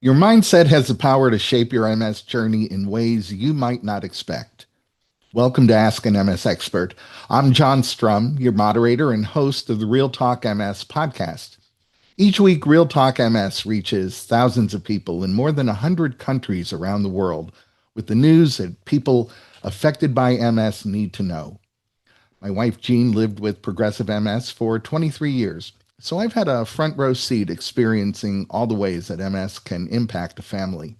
Your mindset has the power to shape your MS journey in ways you might not expect. Welcome to Ask an MS Expert. I'm John Strum, your moderator and host of the Real Talk MS podcast. Each week, Real Talk MS reaches thousands of people in more than 100 countries around the world with the news that people affected by MS need to know. My wife Jean lived with progressive MS for 23 years, so I've had a front row seat experiencing all the ways that MS can impact a family.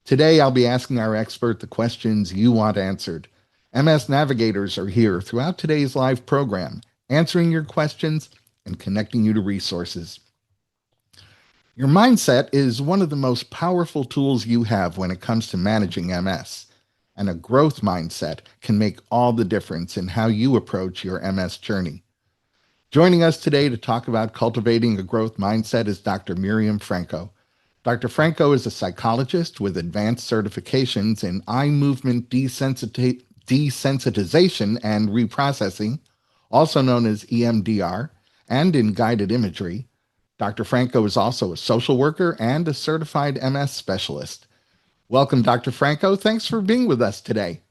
Today, I'll be asking our expert the questions you want answered. MS navigators are here throughout today's live program, answering your questions and connecting you to resources. Your mindset is one of the most powerful tools you have when it comes to managing MS, and a growth mindset can make all the difference in how you approach your MS journey. Joining us today to talk about cultivating a growth mindset is Dr. Miriam Franco. Dr. Franco is a psychologist with advanced certifications in eye movement desensitization and reprocessing, also known as EMDR, and in guided imagery. Dr. Franco is also a social worker and a certified MS specialist. Welcome, Dr. Franco. Thanks for being with us today.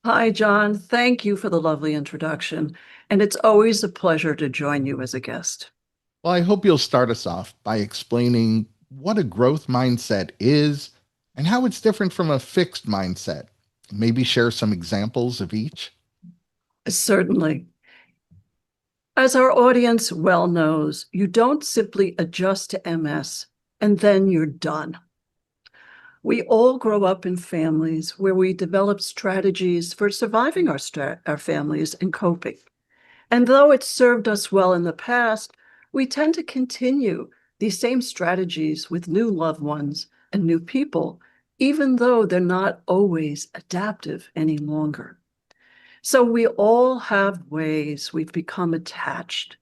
Hi, John. Thank you for the lovely introduction, and it's always a pleasure to join you as a guest. Well, I hope you'll start us off by explaining what a growth mindset is and how it's different from a fixed mindset. Maybe share some examples of each. Certainly. As our audience well knows, you don't simply adjust to MS and then you're done. We all grow up in families where we develop strategies for surviving our families and coping. And though it's served us well in the past, we tend to continue these same strategies with new loved ones and new people, even though they're not always adaptive any longer. So we all have ways we've become attached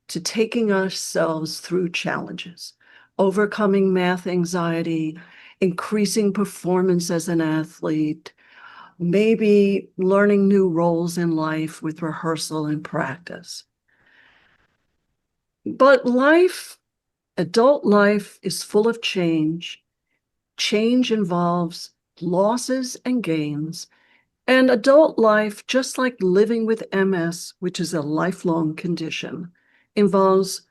to taking ourselves through challenges, overcoming math anxiety, increasing performance as an athlete, maybe learning new roles in life with rehearsal and practice. But adult life is full of change. Change involves losses and gains. And adult life, just like living with MS, which is a lifelong condition, involves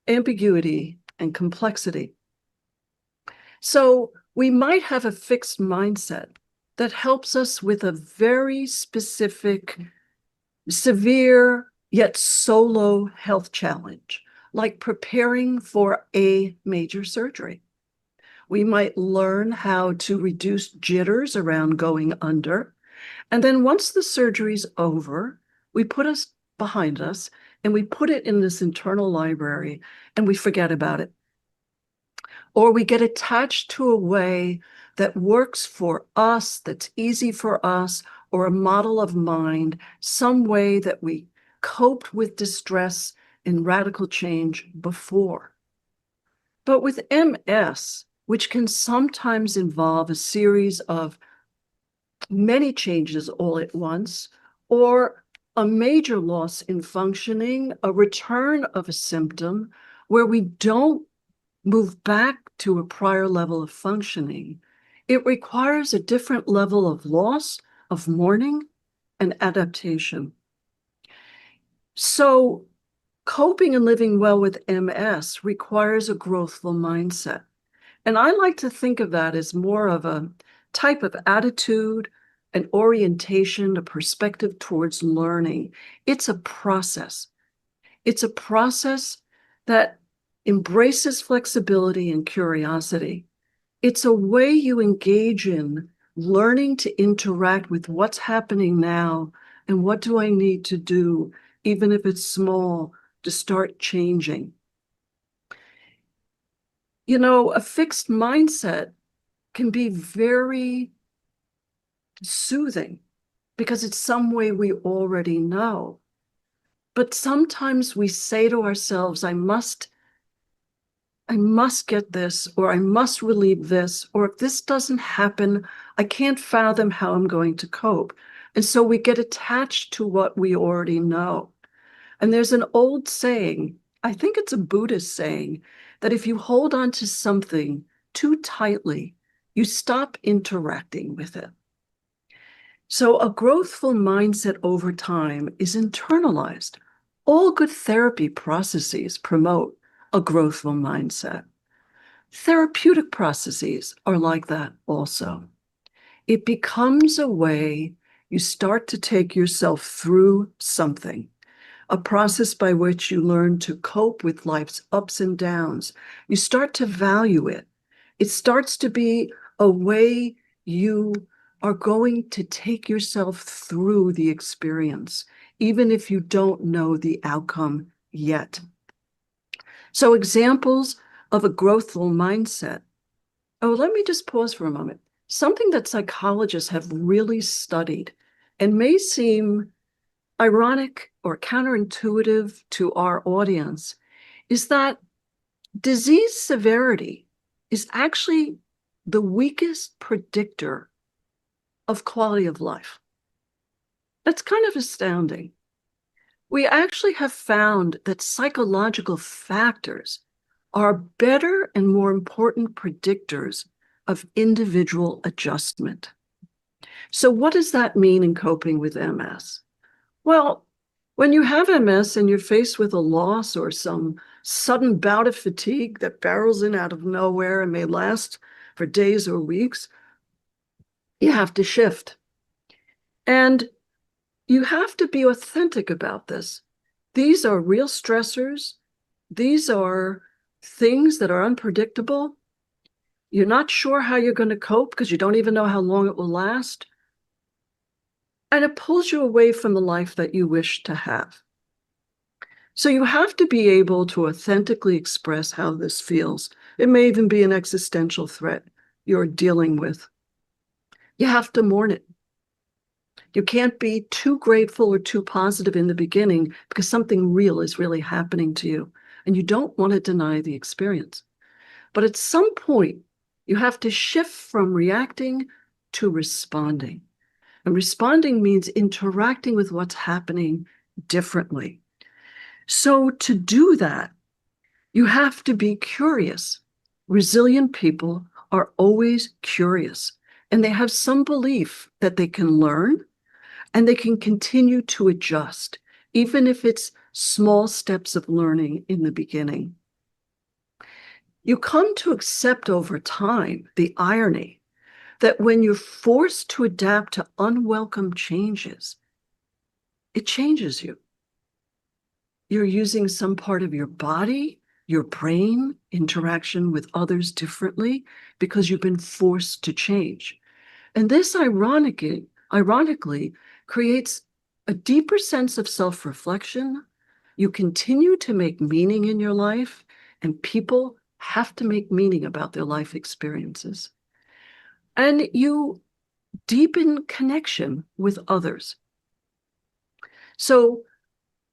ambiguity and complexity. So we might have a fixed mindset that helps us with a very specific, severe, yet solo health challenge, like preparing for a major surgery. We might learn how to reduce jitters around going under. And then once the surgery's over, we put us behind us and we put it in this internal library and we forget about it. Or we get attached to a way that works for us, that's easy for us, or a model of mind, some way that we coped with distress and radical change before. But with MS, which can sometimes involve a series of many changes all at once, or a major loss in functioning, a return of a symptom where we don't move back to a prior level of functioning, it requires a different level of loss, of mourning, and adaptation. So coping and living well with MS requires a growthful mindset. And I like to think of that as more of a type of attitude, an orientation, a perspective towards learning. It's a process. It's a process that embraces flexibility and curiosity. It's a way you engage in learning to interact with what's happening now and what do I need to do, even if it's small, to start changing. You know, a fixed mindset can be very soothing because it's some way we already know. But sometimes we say to ourselves, I must get this, or I must relieve this, or if this doesn't happen, I can't fathom how I'm going to cope. And so we get attached to what we already know. And there's an old saying, I think it's a Buddhist saying, that if you hold on to something too tightly, you stop interacting with it. So a growthful mindset over time is internalized. All good therapy processes promote a growthful mindset. Therapeutic processes are like that also. It becomes a way you start to take yourself through something, a process by which you learn to cope with life's ups and downs. You start to value it. It starts to be a way you are going to take yourself through the experience, even if you don't know the outcome yet. So examples of a growthful mindset. Oh, let me just pause for a moment. Something that psychologists have really studied and may seem ironic or counterintuitive to our audience is that disease severity is actually the weakest predictor of quality of life. That's kind of astounding. We actually have found that psychological factors are better and more important predictors of individual adjustment. So what does that mean in coping with MS? Well, when you have MS and you're faced with a loss or some sudden bout of fatigue that barrels in out of nowhere and may last for days or weeks, you have to shift. And you have to be authentic about this. These are real stressors. These are things that are unpredictable. You're not sure how you're going to cope because you don't even know how long it will last. And it pulls you away from the life that you wish to have. So you have to be able to authentically express how this feels. It may even be an existential threat you're dealing with. You have to mourn it. You can't be too grateful or too positive in the beginning because something real is really happening to you, and you don't want to deny the experience. But at some point, you have to shift from reacting to responding. And responding means interacting with what's happening differently. So to do that, you have to be curious. Resilient people are always curious, and they have some belief that they can learn and they can continue to adjust, even if it's small steps of learning in the beginning. You come to accept over time the irony that when you're forced to adapt to unwelcome changes, it changes you. You're using some part of your body, your brain, interaction with others differently because you've been forced to change. And this ironically creates a deeper sense of self-reflection. You continue to make meaning in your life, and people have to make meaning about their life experiences. And you deepen connection with others. So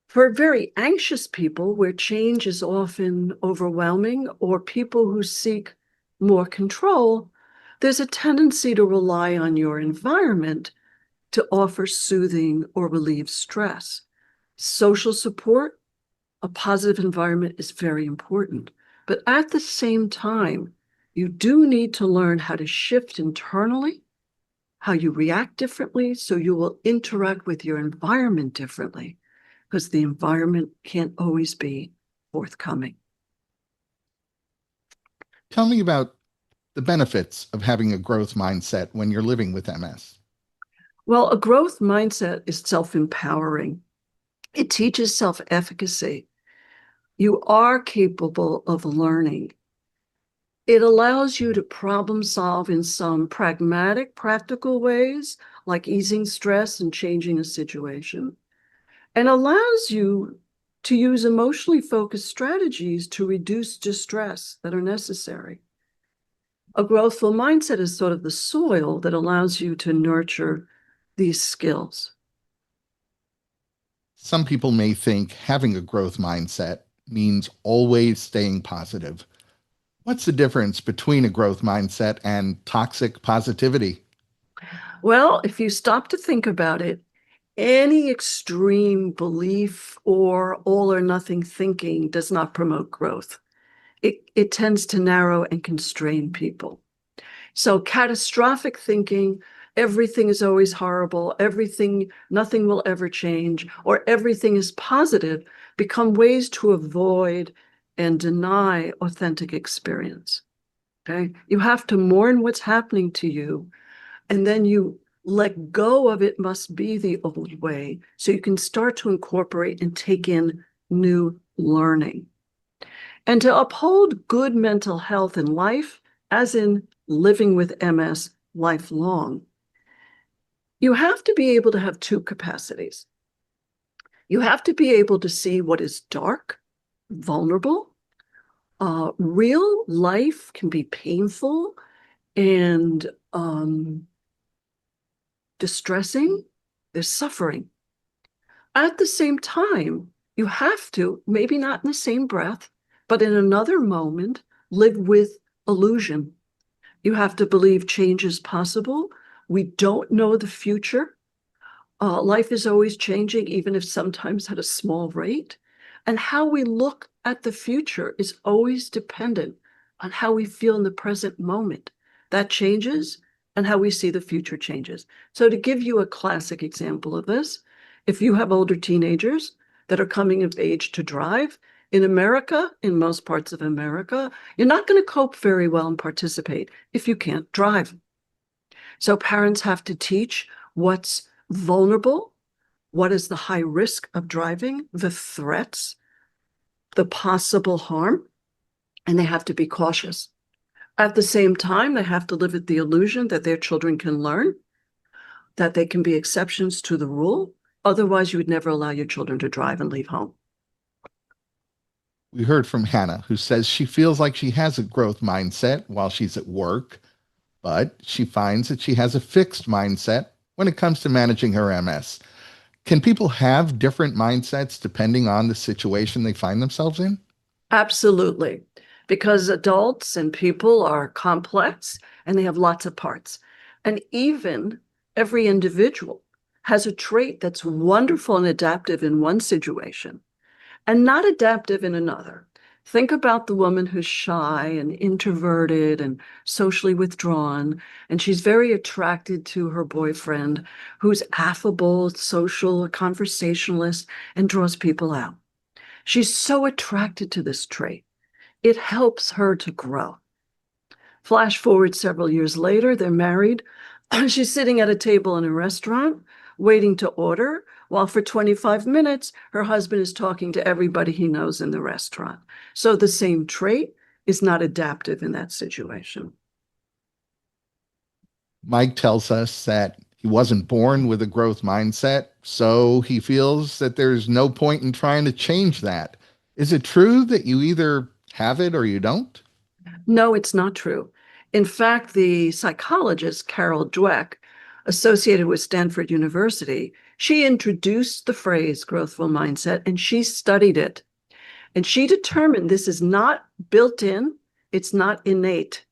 for very anxious people, where change is often overwhelming, or people who seek more control, there's a tendency to rely on your environment to offer soothing or relieve stress. Social support, a positive environment is very important. But at the same time, you do need to learn how to shift internally, how you react differently, so you will interact with your environment differently, because the environment can't always be forthcoming. Tell me about the benefits of having a growth mindset when you're living with MS. Well, a growth mindset is self-empowering. It teaches self-efficacy. You are capable of learning. It allows you to problem solve in some pragmatic, practical ways, like easing stress and changing a situation, and allows you to use emotionally focused strategies to reduce distress that are necessary. A growthful mindset is sort of the soil that allows you to nurture these skills. Some people may think having a growth mindset means always staying positive. What's the difference between a growth mindset and toxic positivity? Well, if you stop to think about it, any extreme belief or all or nothing thinking does not promote growth. it tends to narrow and constrain people. So catastrophic thinking, everything is always horrible, nothing will ever change, or everything is positive, become ways to avoid and deny authentic experience. Okay? You have to mourn what's happening to you, and then you let go of it must be the old way, so you can start to incorporate and take in new learning. And to uphold good mental health in life, as in living with MS lifelong, you have to be able to have two capacities. You have to be able to see what is dark, vulnerable. Real life can be painful and distressing. There's suffering. At the same time, you have to, maybe not in the same breath, but in another moment, live with illusion. You have to believe change is possible. We don't know the future. Life is always changing, even if sometimes at a small rate. And how we look at the future is always dependent on how we feel in the present moment. That changes, and how we see the future changes. So to give you a classic example of this, if you have older teenagers that are coming of age to drive, in America, in most parts of America, you're not going to cope very well and participate if you can't drive. So parents have to teach what's vulnerable, what is the high risk of driving, the threats, the possible harm, and they have to be cautious. At the same time, they have to live with the illusion that their children can learn, that they can be exceptions to the rule. Otherwise, you would never allow your children to drive and leave home. We heard from Hannah, who says she feels like she has a growth mindset while she's at work, but she finds that she has a fixed mindset when it comes to managing her MS. Can people have different mindsets depending on the situation they find themselves in? Absolutely. Because adults and people are complex and they have lots of parts. And even every individual has a trait that's wonderful and adaptive in one situation and not adaptive in another. Think about the woman who's shy and introverted and socially withdrawn, and she's very attracted to her boyfriend who's affable, social, a conversationalist, and draws people out. She's so attracted to this trait. It helps her to grow. Flash forward several years later, they're married. She's sitting at a table in a restaurant waiting to order, while for 25 minutes, her husband is talking to everybody he knows in the restaurant. So the same trait is not adaptive in that situation. Mike tells us that he wasn't born with a growth mindset, so he feels that there's no point in trying to change that. Is it true that you either have it or you don't? No, it's not true. In fact, the psychologist Carol Dweck, associated with Stanford University, she introduced the phrase growthful mindset and she studied it. And she determined this is not built in, it's not innate,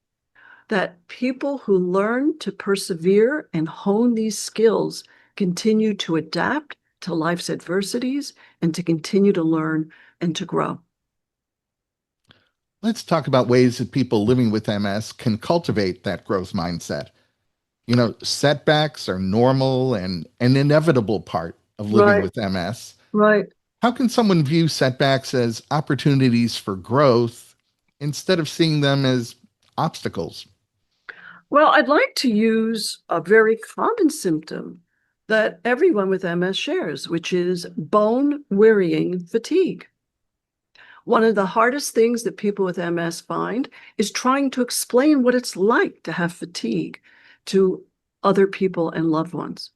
that people who learn to persevere and hone these skills continue to adapt to life's adversities and to continue to learn and to grow. Let's talk about ways that people living with MS can cultivate that growth mindset. You know, setbacks are normal and an inevitable part of living Right, with MS. right. How can someone view setbacks as opportunities for growth instead of seeing them as obstacles? Well, I'd like to use a very common symptom that everyone with MS shares, which is bone wearying fatigue. One of the hardest things that people with MS find is trying to explain what it's like to have fatigue to other people and loved ones.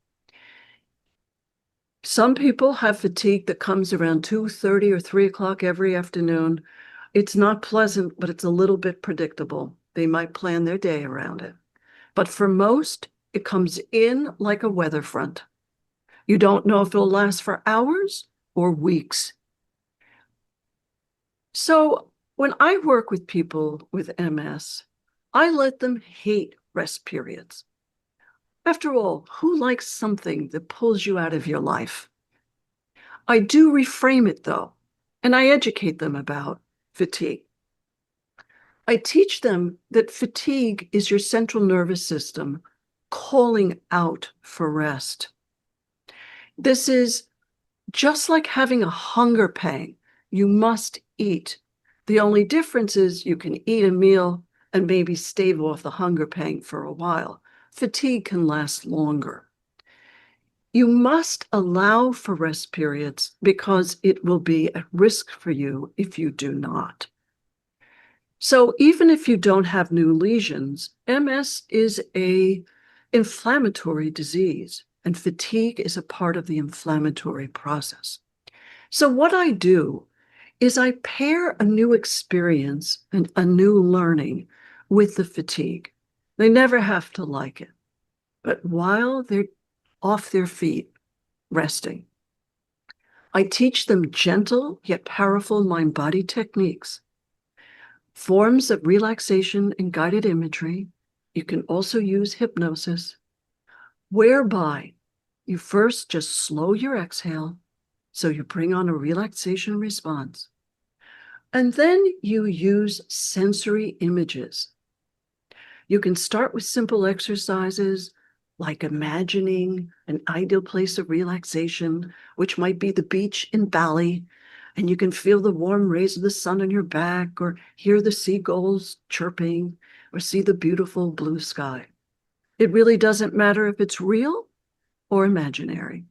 Some people have fatigue that comes around 2:30 or 3 o'clock every afternoon. It's not pleasant, but it's a little bit predictable. They might plan their day around it. But for most, it comes in like a weather front. You don't know if it'll last for hours or weeks. So when I work with people with MS, I let them hate rest periods. After all, who likes something that pulls you out of your life? I do reframe it though, and I educate them about fatigue. I teach them that fatigue is your central nervous system calling out for rest. This is just like having a hunger pang. You must eat. The only difference is you can eat a meal and maybe stave off the hunger pang for a while. Fatigue can last longer. You must allow for rest periods because it will be at risk for you if you do not. So even if you don't have new lesions, MS is an inflammatory disease, and fatigue is a part of the inflammatory process. So what I do is I pair a new experience and a new learning with the fatigue. They never have to like it, but while they're off their feet, resting, I teach them gentle yet powerful mind-body techniques, forms of relaxation and guided imagery. You can also use hypnosis, whereby you first just slow your exhale, so you bring on a relaxation response. And then you use sensory images. You can start with simple exercises like imagining an ideal place of relaxation, which might be the beach in Bali, and you can feel the warm rays of the sun on your back, or hear the seagulls chirping, or see the beautiful blue sky. It really doesn't matter if it's real or imaginary.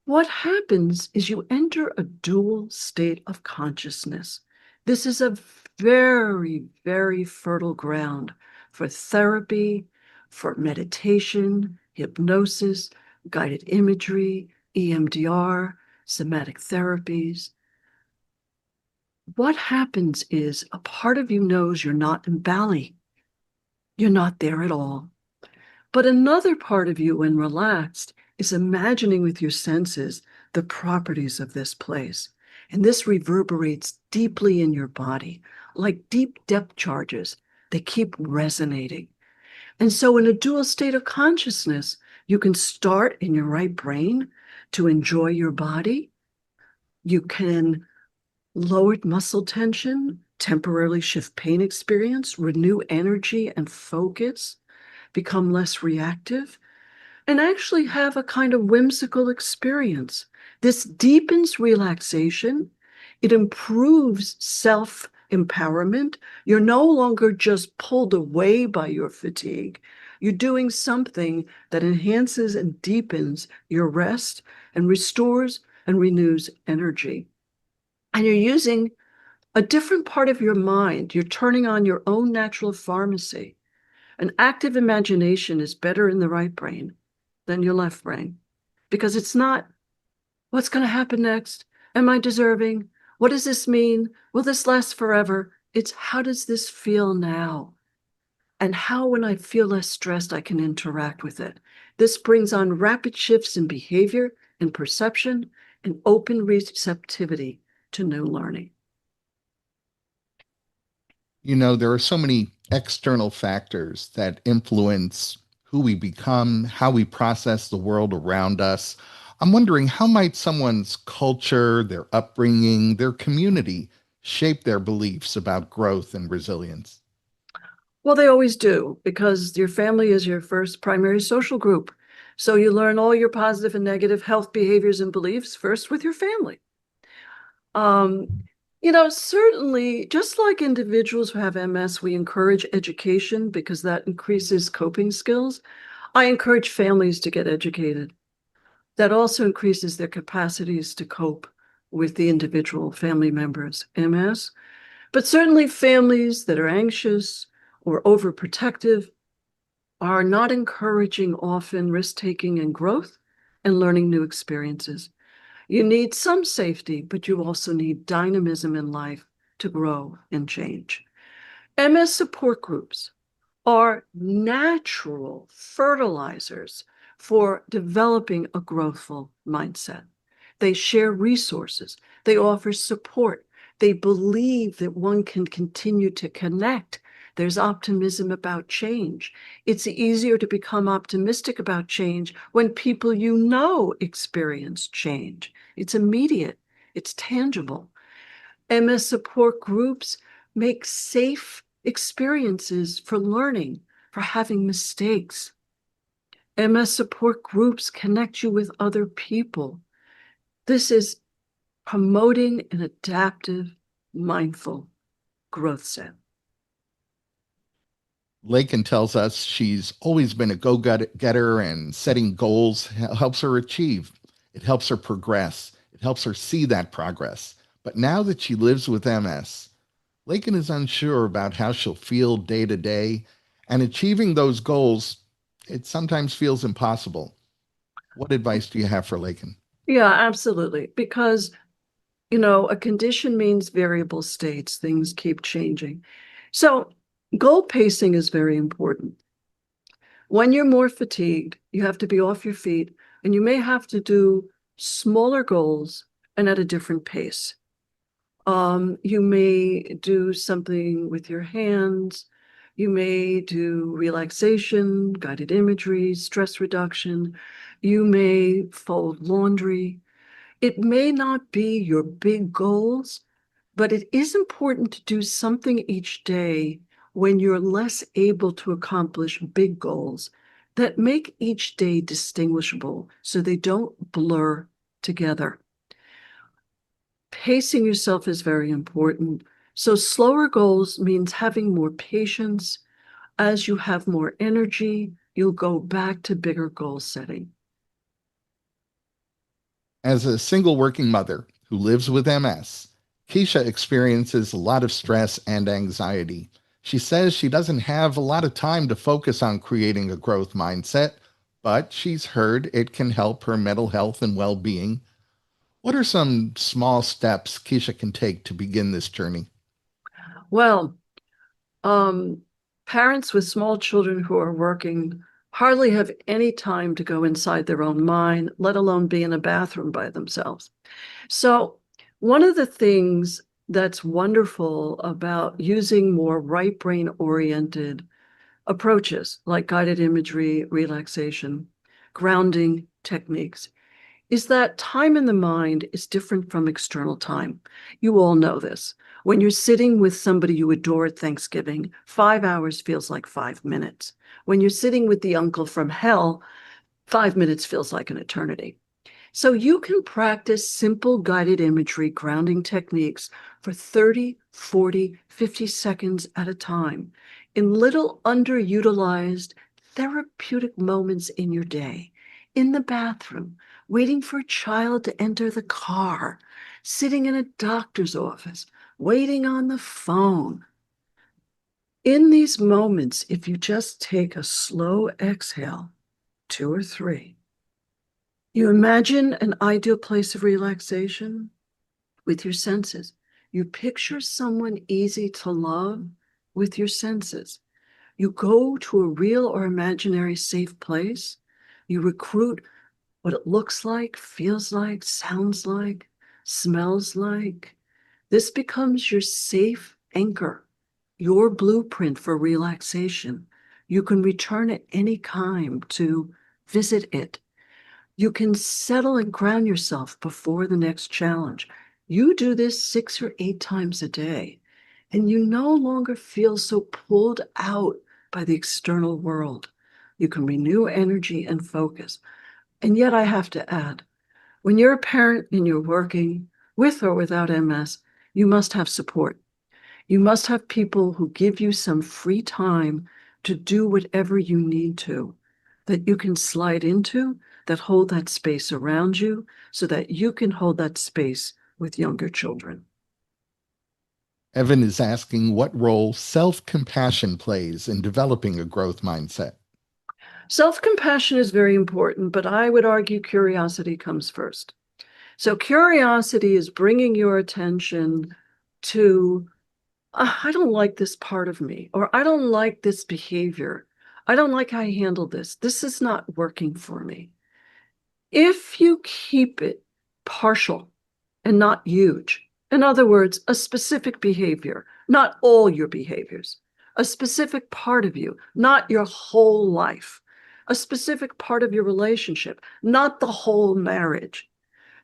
What happens is you enter a dual state of consciousness. This is a very, very fertile ground for therapy, for meditation, hypnosis, guided imagery, EMDR, somatic therapies. What happens is a part of you knows you're not in Bali. You're not there at all. But another part of you, when relaxed, is imagining with your senses the properties of this place. And this reverberates deeply in your body, like deep depth charges. They keep resonating. And so in a dual state of consciousness, you can start in your right brain to enjoy your body. You can lower muscle tension, temporarily shift pain experience, renew energy and focus, become less reactive, and actually have a kind of whimsical experience. This deepens relaxation. It improves self-empowerment. You're no longer just pulled away by your fatigue. You're doing something that enhances and deepens your rest and restores and renews energy. And you're using a different part of your mind. You're turning on your own natural pharmacy. An active imagination is better in the right brain than your left brain, because it's not, what's going to happen next? Am I deserving? What does this mean? Will this last forever? It's, how does this feel now? And how, when I feel less stressed, I can interact with it. This brings on rapid shifts in behavior and perception and open receptivity to new learning. You know, there are so many external factors that influence who we become, how we process the world around us. I'm wondering, how might someone's culture, their upbringing, their community shape their beliefs about growth and resilience? Well, they always do, because your family is your first primary social group. So you learn all your positive and negative health behaviors and beliefs first with your family. Certainly, just like individuals who have MS, we encourage education because that increases coping skills. I encourage families to get educated. That also increases their capacities to cope with the individual family members' MS. But certainly families that are anxious or overprotective are not encouraging often risk-taking and growth and learning new experiences. You need some safety, but you also need dynamism in life to grow and change. MS support groups are natural fertilizers for developing a growthful mindset. They share resources. They offer support. They believe that one can continue to connect. There's optimism about change. It's easier to become optimistic about change when people you know experience change. It's immediate. It's tangible. MS support groups make safe experiences for learning, for having mistakes. MS support groups connect you with other people. This is promoting an adaptive, mindful growth set. Lakin tells us she's always been a go-getter, and setting goals helps her achieve. It helps her progress. It helps her see that progress. But now that she lives with MS, Lakin is unsure about how she'll feel day to day, and achieving those goals, it sometimes feels impossible. What advice do you have for Lakin? Yeah, absolutely. Because, a condition means variable states, things keep changing. So, goal pacing is very important. When you're more fatigued, you have to be off your feet, and you may have to do smaller goals and at a different pace. You may do something with your hands. You may do relaxation, guided imagery, stress reduction. You may fold laundry. It may not be your big goals, but it is important to do something each day when you're less able to accomplish big goals that make each day distinguishable so they don't blur together. Pacing yourself is very important. So slower goals means having more patience. As you have more energy, you'll go back to bigger goal setting. As a single working mother who lives with MS, Keisha experiences a lot of stress and anxiety. She says she doesn't have a lot of time to focus on creating a growth mindset, but she's heard it can help her mental health and well being. What are some small steps Keisha can take to begin this journey? Well, um, parents with small children who are working hardly have any time to go inside their own mind, let alone be in a bathroom by themselves. So, one of the things that's wonderful about using more right brain oriented approaches like guided imagery, relaxation, grounding techniques is that time in the mind is different from external time. You all know this. When you're sitting with somebody you adore at Thanksgiving, 5 hours feels like 5 minutes. When you're sitting with the uncle from hell, 5 minutes feels like an eternity. So you can practice simple guided imagery grounding techniques for 30, 40, 50 seconds at a time in little underutilized therapeutic moments in your day, in the bathroom, waiting for a child to enter the car, sitting in a doctor's office, waiting on the phone. In these moments, if you just take a slow exhale, 2 or 3, you imagine an ideal place of relaxation with your senses. You picture someone easy to love with your senses. You go to a real or imaginary safe place. You recruit what it looks like, feels like, sounds like, smells like. This becomes your safe anchor, your blueprint for relaxation. You can return at any time to visit it. You can settle and ground yourself before the next challenge. You do this 6 or 8 times a day, and you no longer feel so pulled out by the external world. You can renew energy and focus. And yet, I have to add, when you're a parent and you're working with or without MS, you must have support. You must have people who give you some free time to do whatever you need to, that you can slide into, that hold that space around you, so that you can hold that space with younger children. Evan is asking what role self compassion plays in developing a growth mindset. Self-compassion is very important, but I would argue curiosity comes first. So curiosity is bringing your attention to, I don't like this part of me, or I don't like this behavior. I don't like how I handle this. This is not working for me. If you keep it partial and not huge, in other words, a specific behavior, not all your behaviors, a specific part of you, not your whole life, a specific part of your relationship, not the whole marriage,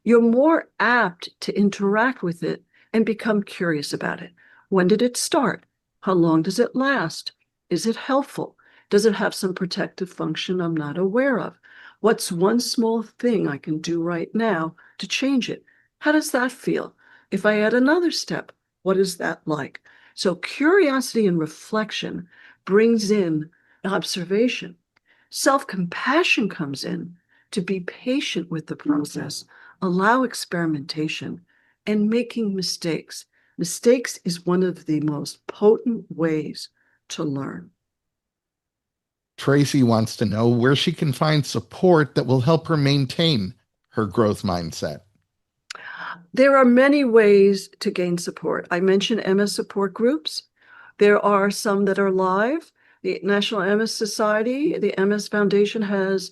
you're more apt to interact with it and become curious about it. When did it start? How long does it last? Is it helpful? Does it have some protective function I'm not aware of? What's one small thing I can do right now to change it? How does that feel? If I add another step, what is that like? So curiosity and reflection brings in observation. Self-compassion comes in to be patient with the process, allow experimentation, and making mistakes. Mistakes is one of the most potent ways to learn. Tracy wants to know where she can find support that will help her maintain her growth mindset. There are many ways to gain support. I mentioned MS support groups. There are some that are live. The National MS Society, the MS Foundation has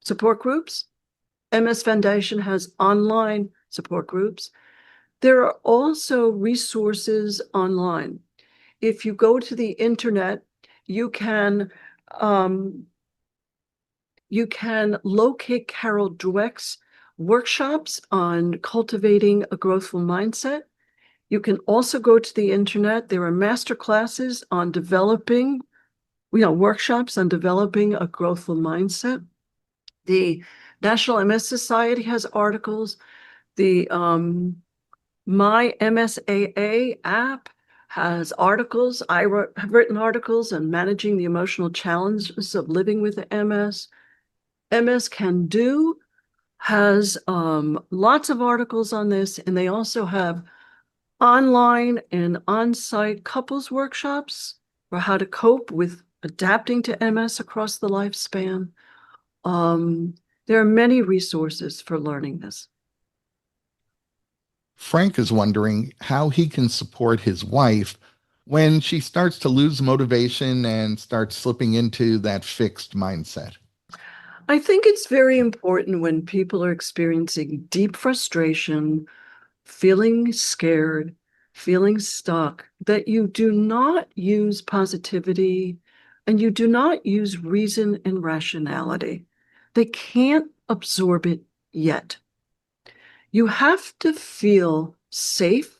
support groups. MS Foundation has online support groups. There are also resources online. If you go to the internet, you can locate Carol Dweck's workshops on cultivating a growthful mindset. You can also go to the internet. There are master classes on developing, workshops on developing a growthful mindset. The National MS Society has articles. The My MSAA app has articles. Have written articles on managing the emotional challenges of living with MS. MS Can Do has lots of articles on this, and they also have online and on-site couples workshops for how to cope with adapting to MS across the lifespan. There are many resources for learning this. Frank is wondering how he can support his wife when she starts to lose motivation and starts slipping into that fixed mindset. I think it's very important when people are experiencing deep frustration, feeling scared, feeling stuck, that you do not use positivity and you do not use reason and rationality. They can't absorb it yet. You have to feel safe.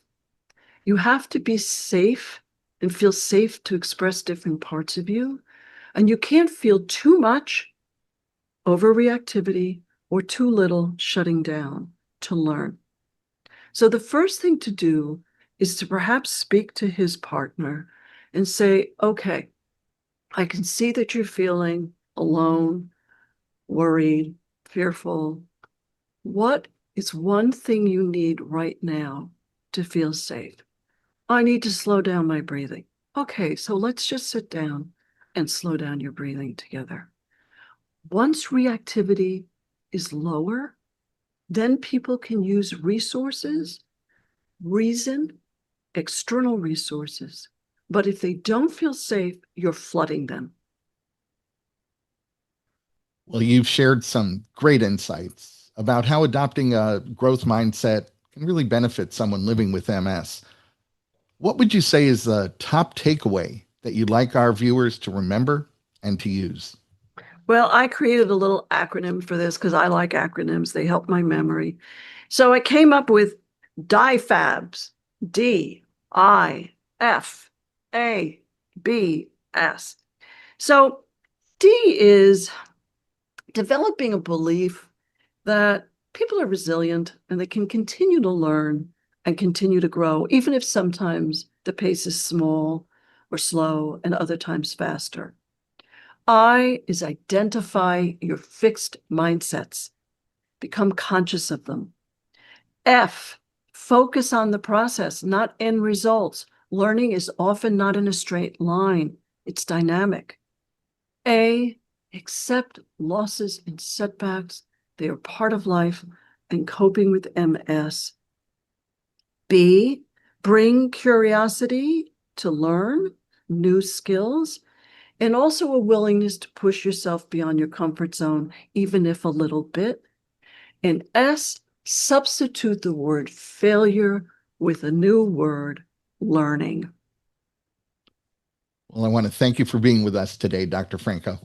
You have to be safe and feel safe to express different parts of you. And you can't feel too much overreactivity or too little shutting down to learn. So the first thing to do is to perhaps speak to his partner and say, okay, I can see that you're feeling alone, worried, fearful. What is one thing you need right now to feel safe? I need to slow down my breathing. Okay, so let's just sit down and slow down your breathing together. Once reactivity is lower, then people can use resources, reason, external resources. But if they don't feel safe, you're flooding them. Well, you've shared some great insights about how adopting a growth mindset can really benefit someone living with MS. What would you say is the top takeaway that you'd like our viewers to remember and to use? Well, I created a little acronym for this because I like acronyms. They help my memory. So I came up with DIFABS, DIFABS. So D is developing a belief that people are resilient and they can continue to learn and continue to grow, even if sometimes the pace is small or slow and other times faster. I is identify your fixed mindsets, become conscious of them. F, focus on the process, not end results. Learning is often not in a straight line. It's dynamic. A, accept losses and setbacks. They are part of life and coping with MS. B, bring curiosity to learn new skills and also a willingness to push yourself beyond your comfort zone, even if a little bit. And S, substitute the word failure with a new word, learning. Well, I want to thank you for being with us today, Dr. Franco.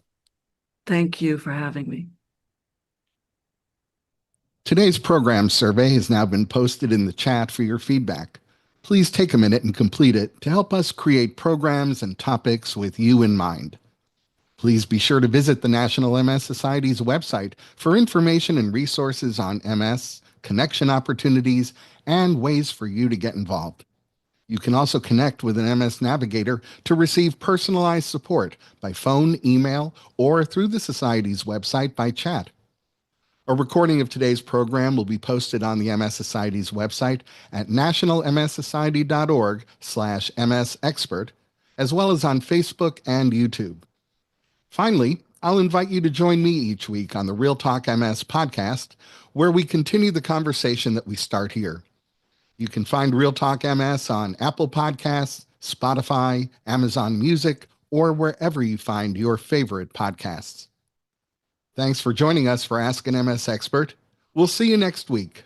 Thank you for having me. Today's program survey has now been posted in the chat for your feedback. Please take a minute and complete it to help us create programs and topics with you in mind. Please be sure to visit the National MS Society's website for information and resources on MS, connection opportunities, and ways for you to get involved. You can also connect with an MS navigator to receive personalized support by phone, email, or through the Society's website by chat. A recording of today's program will be posted on the MS Society's website at nationalmssociety.org/msexpert, as well as on Facebook and YouTube. Finally, I'll invite you to join me each week on the Real Talk MS podcast, where we continue the conversation that we start here. You can find Real Talk MS on Apple Podcasts, Spotify, Amazon Music, or wherever you find your favorite podcasts. Thanks for joining us for Ask an MS Expert. We'll see you next week.